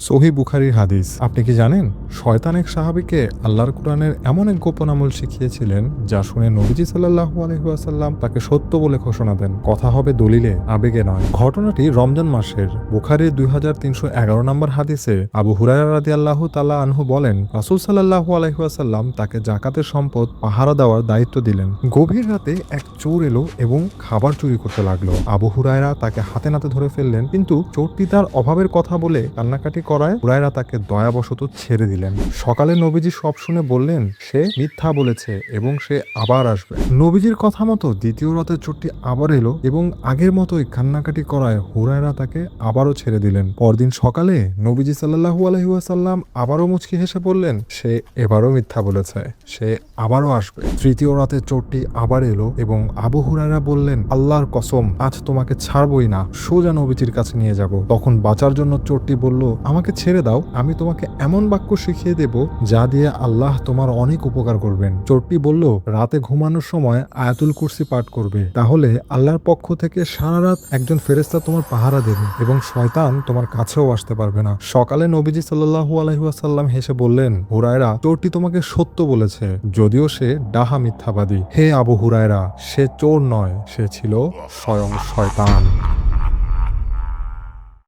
সহিহ বুখারীর হাদিস। আপনি কি জানেন শয়তান এক সাহাবীকে আল্লাহর কোরআনের এমন এক গোপন আমল শিখিয়েছিলেন যা শুনে নবীজি সাল্লাল্লাহু আলাইহি ওয়াসাল্লাম তাকে সত্য বলে ঘোষণা দেন। কথা হবে দলিলে, আবেগে নয়। ঘটনাটি রমজান মাসের। বুখারীর 2311 নম্বর হাদিসে আবু হুরায়রা রাদিয়াল্লাহু তাআলা আনহু বলেন, রাসূল সাল্লাল্লাহু আলাইহি ওয়াসাল্লাম তাকে যাকাতের সম্পদ পাহারা দেওয়ার দায়িত্ব দিলেন। গভীর রাতে এক চোর এলো এবং খাবার চুরি করতে লাগলো। আবু হুরায়রা তাকে হাতে নাতে ধরে ফেললেন, কিন্তু চোরটি তার অভাবের কথা বলে কান্নাকাটি করায় হুরায়রা তাকে দয়াবশত ছেড়ে দিলেন। সকালে নবীজি সব শুনে বললেন, সে মিথ্যা বলেছে এবং সে আবার আসবে। নবীজির কথা মতো দ্বিতীয় রাতে চোরটি আবার এলো এবং আগের মতোই কান্নাকাটি করায় হুরায়রা তাকে আবারও ছেড়ে দিলেন। পরদিন সকালে নবীজি সাল্লাল্লাহু আলাইহি ওয়াসাল্লাম আবারও মুচকি হেসে বললেন, সে এবারও মিথ্যা বলেছে, সে আবারও আসবে। তৃতীয় রাতে চোরটি আবার এলো এবং আবু হুরায়রা বললেন, আল্লাহর কসম, আজ তোমাকে ছাড়বই না, সোজা নবীজির কাছে নিয়ে যাব। তখন বাঁচার জন্য চোরটি বলল, আমাকে ছেড়ে দাও, আমি তোমাকে এমন বাক্য শিখিয়ে দেব যা দিয়ে আল্লাহ তোমার অনেক উপকার করবেন। চোরটি বলল, রাতে ঘুমানোর সময় আয়াতুল কুরসি পাঠ করবে, তাহলে আল্লাহর পক্ষ থেকে সারা রাত একজন ফেরেশতা তোমার পাহারা দেবে এবং শয়তান তোমার কাছেও আসতে পারবে না। সকালে নবীজি সাল্লাল্লাহু আলাইহি ওয়াসাল্লাম হেসে বললেন, হুরায়রা, চোরটি তোমাকে সত্য বলেছে, যদিও সে ডাহা মিথ্যাবাদী। হে আবু হুরায়রা, সে চোর নয়, সে ছিল স্বয়ং শয়তান।